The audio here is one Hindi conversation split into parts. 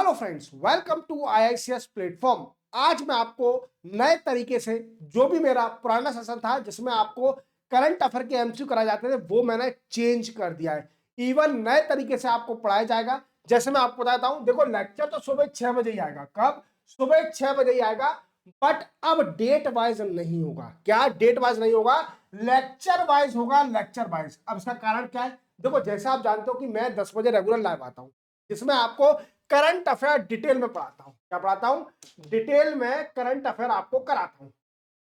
Hello friends, welcome to IICS platform. आज मैं आपको नए तरीके से जो भी मेरा पुराना सेशन था जिसमें आपको करंट अफेयर के एमसीक्यू कराए जाते थे वो मैंने चेंज कर दिया है। इवन नए तरीके से आपको पढ़ाया जाएगा। जैसे मैं आपको बताता हूं, देखो लेक्चर तो सुबह 6 बजे ही आएगा। कब? सुबह 6 बजे ही आएगा। बट अब डेट वाइज नहीं होगा। क्या डेट वाइज नहीं होगा? लेक्चर वाइज होगा, लेक्चर वाइज। अब इसका कारण क्या है? देखो, जैसे आप जानते हो कि मैं 10 बजे रेगुलर लाइव आता हूं जिसमें आपको करंट अफेयर डिटेल में पढ़ाता हूं। क्या पढ़ाता हूं? डिटेल में करंट अफेयर आपको कराता हूं।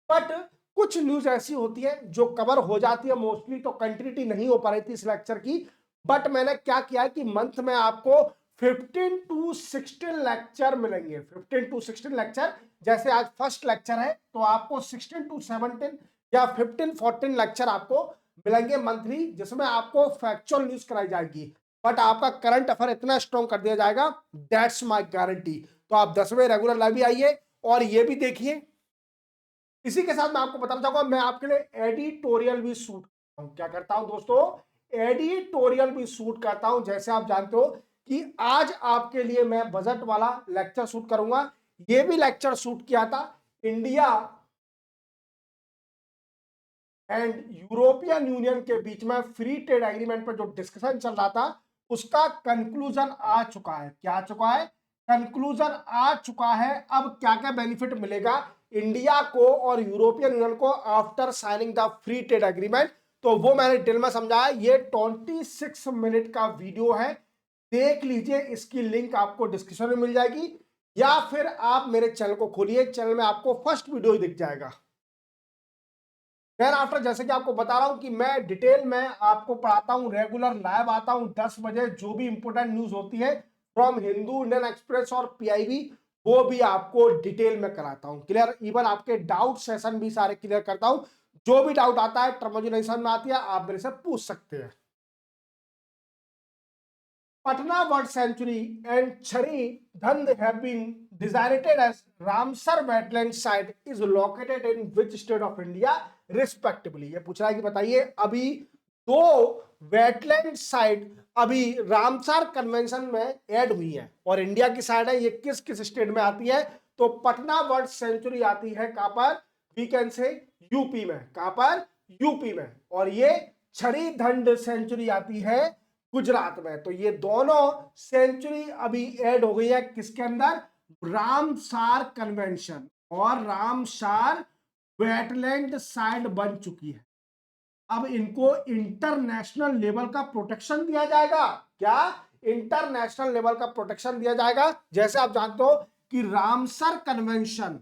बट कुछ न्यूज ऐसी होती है जो कवर हो जाती है मोस्टली, तो कंटिन्यूटी नहीं हो पा रही थी इस लेक्चर की। बट मैंने क्या किया है कि मंथ में आपको 15 टू 16 लेक्चर मिलेंगे। 15 टू 16 लेक्चर। जैसे आज फर्स्ट लेक्चर है तो आपको 16 टू 17 या 15-14 लेक्चर आपको मिलेंगे मंथली, जिसमें आपको फैक्चुअल न्यूज कराई जाएगी। बट आपका करंट अफेयर इतना स्ट्रॉन्ग कर दिया जाएगा, दैट्स माय गारंटी। तो आप 10वें रेगुलर लाइव भी आइए और ये भी देखिए। इसी के साथ मैं आपको बताना चाहूंगा, मैं आपके लिए एडिटोरियल भी शूट करता हूं। क्या करता हूं दोस्तों? एडिटोरियल भी शूट करता हूं। जैसे आप जानते हो कि आज आपके लिए मैं बजट वाला लेक्चर शूट करूंगा। ये भी लेक्चर शूट किया था इंडिया एंड यूरोपियन यूनियन के बीच में फ्री ट्रेड एग्रीमेंट पर जो डिस्कशन चल रहा था उसका कंक्लूजन आ चुका है। क्या आ चुका है? कंक्लूजन आ चुका है। अब क्या क्या बेनिफिट मिलेगा इंडिया को और यूरोपियन यूनियन को after signing the free trade agreement, तो वो मैंने डिटेल में समझाया। ये 26 मिनट का वीडियो है, देख लीजिए। इसकी लिंक आपको डिस्क्रिप्शन में मिल जाएगी या फिर आप मेरे चैनल को खोलिए, चैनल में आपको फर्स्ट वीडियो ही दिख जाएगा। देन आफ्टर, जैसे कि आपको बता रहा हूं कि मैं डिटेल में आपको पढ़ाता हूं, रेगुलर लाइव आता हूं 10 बजे। जो भी इंपोर्टेंट न्यूज होती है फ्रॉम हिंदू, इंडियन एक्सप्रेस और पीआईबी, वो भी आपको डिटेल में कराता हूं क्लियर। इवन आपके डाउट सेशन भी सारे क्लियर करता हूं। जो भी डाउट आता है, टर्मिनेशन में आती है, आप मेरे से पूछ सकते हैं। Patna Bird Sanctuary and Chari Dhand have been designated as Ramsar Wetland Site is located in which state of India respectively? ये पूछ रहा है कि बताइए अभी दो वेटलैंड साइट अभी रामसर कन्वेंशन में ऐड हुई है और इंडिया की साइड है, ये किस किस स्टेट में आती है? तो पटना बर्ड सेंचुरी आती है कहां पर? वी कैन से यूपी में। कहां पर? यूपी में। और ये छड़ी धंड सेंचुरी आती है गुजरात में। तो ये दोनों सेंचुरी अभी ऐड हो गई है किसके अंदर? रामसार कन्वेंशन और रामसार वेटलैंड साइट बन चुकी है। अब इनको इंटरनेशनल लेवल का प्रोटेक्शन दिया जाएगा। क्या? इंटरनेशनल लेवल का प्रोटेक्शन दिया जाएगा। जैसे आप जानते हो कि रामसर कन्वेंशन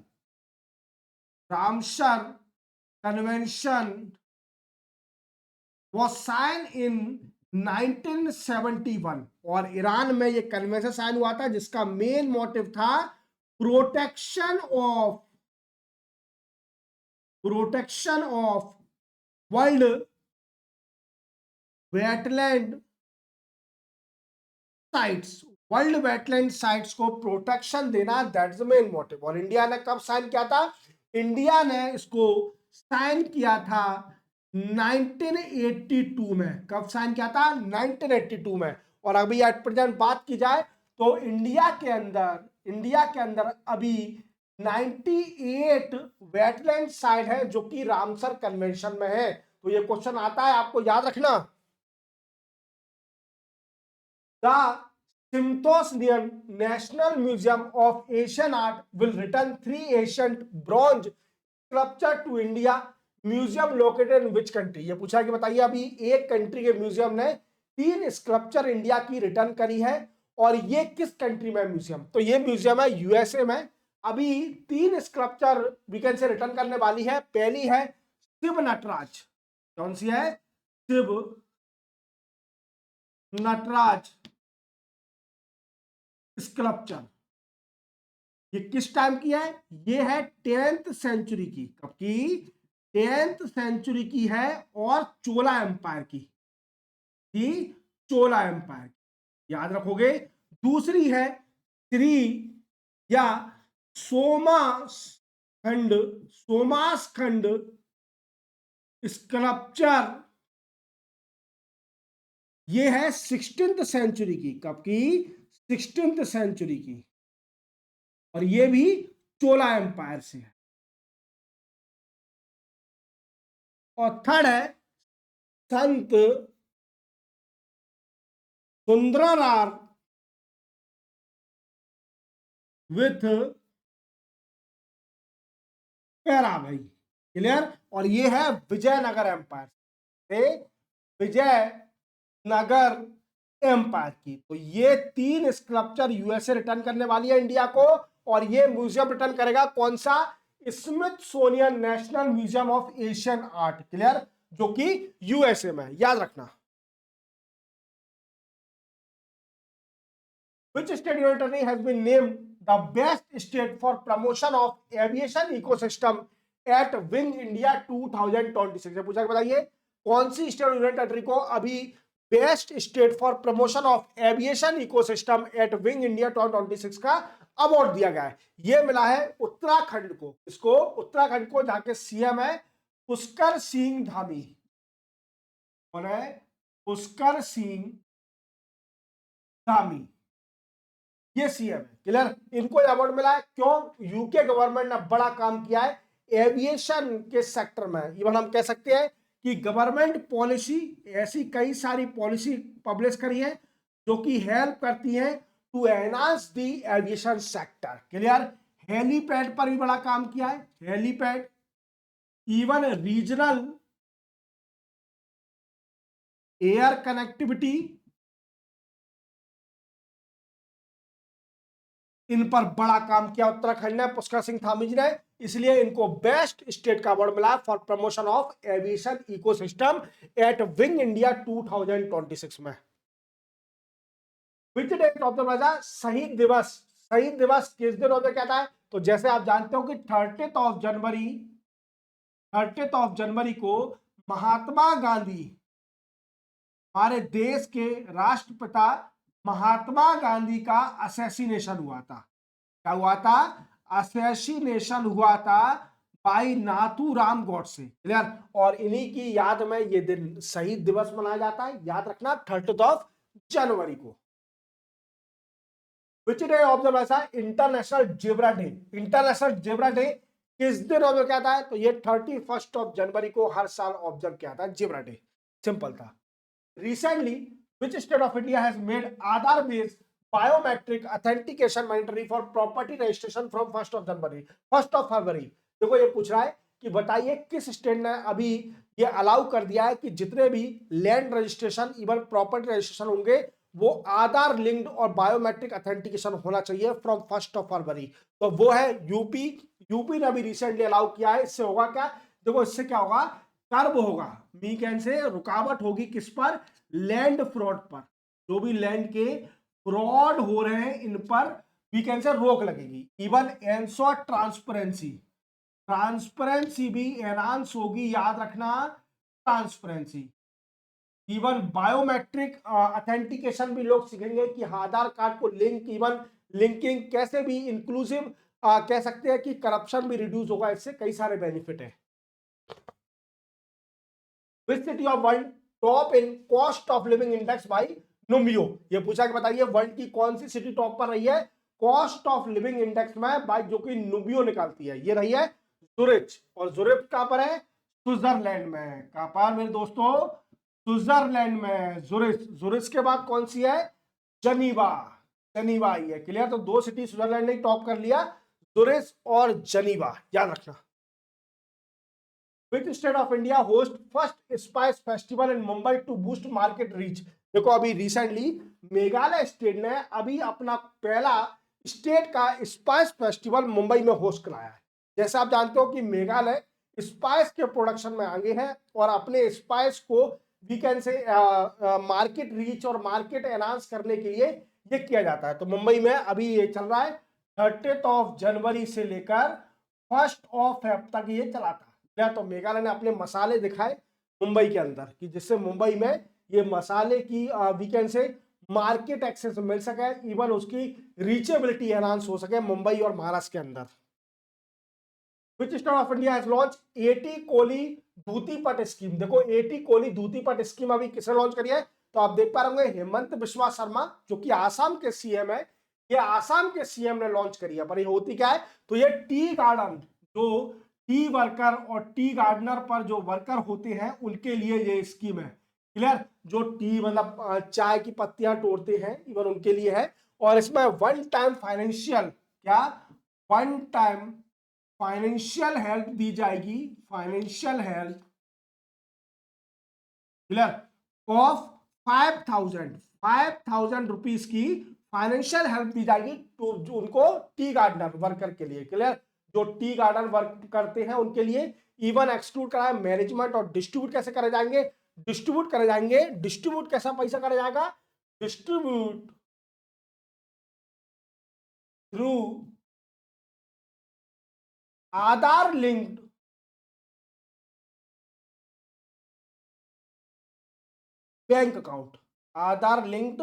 वो साइन इन 1971 और ईरान में ये कन्वेंशन साइन हुआ था जिसका मेन मोटिव था protection of world wetland sites. World wetland sites को प्रोटेक्शन देना, दैट्स द मेन मोटिव। और इंडिया ने कब साइन किया था? इंडिया ने इसको साइन किया था 1982 में। कब साइन किया था? 1982 में। और अभी एट प्रेजेंट बात की जाए तो इंडिया के अंदर अभी 98 वेटलैंड साइट है जो कि रामसर कन्वेंशन में है। तो ये क्वेश्चन आता है, आपको याद रखना। The Smithsonian National Museum of Asian Art will return 3 ancient bronze sculpture to India. Museum located in which country? ये पूछा कि बताइए अभी एक कंट्री के म्यूजियम ने 3 स्कल्पचर इंडिया की रिटर्न करी है और ये किस कंट्री में म्यूजियम? तो ये म्यूजियम है यूएसए में। अभी 3 स्कल्पचर वीकेंड से रिटर्न करने वाली है। पहली है शिव नटराज। कौन सी है? शिव नटराज स्कल्पचर। ये किस टाइम की है? ये है 10th सेंचुरी की। कब की? 10th सेंचुरी की है और चोला एम्पायर की। चोला एम्पायर की, याद रखोगे। दूसरी है श्री या सोमास खंड स्कल्पचर। ये है 16th सेंचुरी की। कब की? 16th सेंचुरी की, और ये भी चोला एम्पायर से है। और थर्ड है संत सुंदरार विथ पैरा भाई, क्लियर। और ये है विजयनगर एम्पायर से, विजयनगर एम्पायर की। तो ये 3 स्कल्पचर यूएसए रिटर्न करने वाली है इंडिया को, और ये म्यूजियम रिटर्न करेगा कौन सा, Smithsonian national museum of Asian art, clear, जो कि यूएसए में, याद रखना। Which state union territory has been named the best state for promotion of aviation ecosystem at Wing India 2026? पूछा, बताइए कौन सी स्टेट यूनियन टेरिटरी को अभी best state for promotion of aviation ecosystem at wing India 2026 का अवार्ड दिया गया है। यह मिला है उत्तराखंड को। इसको उत्तराखंड को, जहां के सीएम है पुष्कर सिंह धामी। कौन है? पुष्कर सिंह धामी, ये सीएम है, क्लियर। इनको अवार्ड मिला है क्यों? यूके गवर्नमेंट ने बड़ा काम किया है एविएशन के सेक्टर में। इवन हम कह सकते हैं कि गवर्नमेंट पॉलिसी, ऐसी कई सारी पॉलिसी पब्लिश करी है जो कि हेल्प करती है to enhance the aviation sector, clear. Helipad पर भी बड़ा काम किया है, helipad, even regional air connectivity, इन पर बड़ा काम किया उत्तराखंड ने, पुष्कर सिंह धामी जी ने। इसलिए इनको बेस्ट स्टेट का अवार्ड मिला for promotion of aviation ecosystem at wing India 2026 में। विच डेट ऑफ द शहीद दिवस, शहीद दिवस किस दिन होता कहता है? तो जैसे आप जानते हो कि 30th ऑफ जनवरी को महात्मा गांधी, हमारे देश के राष्ट्रपिता महात्मा गांधी का असैसिनेशन हुआ था। क्या हुआ था? असैसिनेशन हुआ था बाई नाथूराम गॉडसे, क्लियर। और इन्हीं की याद में ये दिन शहीद दिवस मनाया जाता है, याद रखना, 30th ऑफ जनवरी को। विच डे ऑब्जर्व ऐसा? International zebra day. International zebra day किस दिन ऑब्जर्व किया था? तो ये 31st ऑफ जनवरी को हर साल ऑब्जर्व किया था जेब्रा डे, सिंपल था। Recently, which state of India has made Aadhaar-based biometric authentication mandatory for property registration from 1st of January, 1st of February? देखो ये पूछ रहा है कि बताइए किस स्टेट ने अभी ये अलाउ कर दिया है कि जितने भी land registration, even property registration होंगे, वो आधार लिंक्ड और बायोमेट्रिक ऑथेंटिकेशन होना चाहिए फ्रॉम 1st ऑफ फरवरी। तो वो है यूपी। यूपी ने अभी रिसेंटली अलाउ किया है। इससे होगा क्या? देखो इससे क्या होगा, कर्ब होगा, वीकेंड से रुकावट होगी किस पर? लैंड फ्रॉड पर। जो भी लैंड के फ्रॉड हो रहे हैं इन पर वीकेंड से रोक लगेगी। इवन एनश्योर ट्रांसपेरेंसी, ट्रांसपेरेंसी भी एनहांस होगी, याद रखना, ट्रांसपेरेंसी। इवन बायोमेट्रिक ऑथेंटिकेशन भी लोग सीखेंगे कि आधार कार्ड को लिंक, इवन लिंकिंग कैसे भी इंक्लूसिव कह सकते हैं कि करप्शन भी रिड्यूस होगा, इससे कई सारे बेनिफिट है। Which city of world top in cost of living index by नुमियो? ये पूछा कि बताइए वर्ल्ड की कौन सी सिटी टॉप पर रही है कॉस्ट ऑफ लिविंग इंडेक्स में, बाय जो कि नुमियो निकालती है। ये रही है जुरिच। और जुरिच कहां पर है? स्विट्जरलैंड में। कहां पर मेरे दोस्तों? स्विट्जरलैंड में जुरिच। जुरिच के बाद कौन सी है? जनीवा। जनीवा आई है, क्लियर। तो 2 सिटी स्विट्जरलैंड ने टॉप कर लिया, जुरिच और जनीवा, याद रखना। Which state of India host first spice festival in Mumbai to boost market reach? देखो अभी रिसेंटली मेघालय स्टेट ने अभी अपना पहला स्टेट का स्पाइस फेस्टिवल मुंबई में होस्ट कराया है। जैसे आप जानते हो कि मेघालय स्पाइस के प्रोडक्शन में आगे है और अपने स्पाइस को वीकेंड से मार्केट रीच और मार्केट एनहांस करने के लिए ये किया जाता है। तो मुंबई में अभी ये चल रहा है 30th ऑफ जनवरी से लेकर 1st ऑफ फेब तक ये चला था। तो मेघालय ने अपने मसाले दिखाए मुंबई के अंदर कि जिससे मुंबई में ये मसाले की वीकेंड से मार्केट एक्सेस मिल सके, इवन उसकी रीचेबिलिटी एनहांस हो सके मुंबई और महाराष्ट्र के अंदर। Which state of India has launch 80 Koli Dhuti Pat scheme? देखो 80 कोली धूती पट स्कीम अभी किसने लॉन्च करी है? तो आप देख पा रहे होंगे हेमंत बिस्वा शर्मा जो कि आसाम के सीएम है, ये आसाम के सीएम ने लॉन्च करी है। पर ये होती क्या है, तो ये टी गार्डन, जो टी वर्कर और टी गार्डनर पर जो वर्कर होते हैं उनके लिए ये स्कीम है। क्लियर, जो टी मतलब चाय की पत्तियां तोड़ते हैं इवन उनके लिए है। और इसमें वन टाइम फाइनेंशियल, क्या वन टाइम फाइनेंशियल हेल्प दी जाएगी, financial help, clear, of 5,000 rupees की फाइनेंशियल हेल्प दी जाएगी तो जो उनको टी गार्डनर वर्कर के लिए। क्लियर, जो टी गार्डन वर्क करते हैं उनके लिए। इवन एक्सक्लूड करा है मैनेजमेंट और डिस्ट्रीब्यूट कैसे करे जाएंगे, डिस्ट्रीब्यूट करे जाएंगे, डिस्ट्रीब्यूट कैसा पैसा करा जाएगा, डिस्ट्रीब्यूट थ्रू आधार लिंक्ड बैंक अकाउंट, आधार लिंक्ड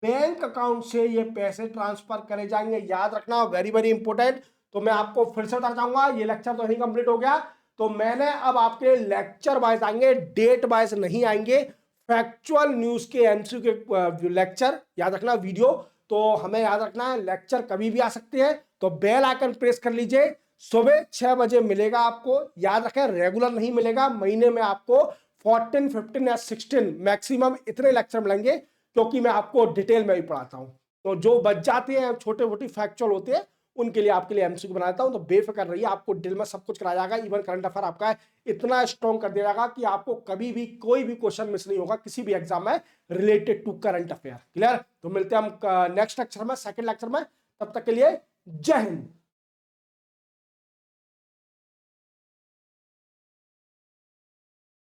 बैंक अकाउंट से ये पैसे ट्रांसफर करे जाएंगे। याद रखना, वेरी वेरी इंपॉर्टेंट। तो मैं आपको फिर से बता चाहूंगा, ये लेक्चर तो नहीं कंप्लीट हो गया, तो मैंने अब आपके लेक्चर वाइज आएंगे, डेट वाइज नहीं आएंगे। फैक्चुअल न्यूज के एमसीक्यू के लेक्चर याद रखना, वीडियो तो हमें याद रखना है, लेक्चर कभी भी आ सकते हैं। तो बेल आइकन प्रेस कर लीजिए, सुबह 6 बजे मिलेगा आपको। याद रखें रेगुलर नहीं मिलेगा, महीने में आपको 14, 15 या 16 मैक्सिमम इतने लेक्चर मिलेंगे, क्योंकि मैं आपको डिटेल में भी पढ़ाता हूं। तो जो बच जाते हैं छोटे मोटे फैक्चुअल होते हैं उनके लिए आपके लिए एमसीक्यू बनाता हूं। तो बेफिक्र रहिए, आपको डिटेल में सब कुछ कराया जाएगा। इवन करंट अफेयर आपका इतना स्ट्रॉन्ग कर दिया जाएगा कि आपको कभी भी कोई भी क्वेश्चन मिस नहीं होगा किसी भी एग्जाम में related to current affair. Clear, तो मिलते हैं हम नेक्स्ट लेक्चर में, सेकंड लेक्चर में। तब तक के लिए जय हिंद।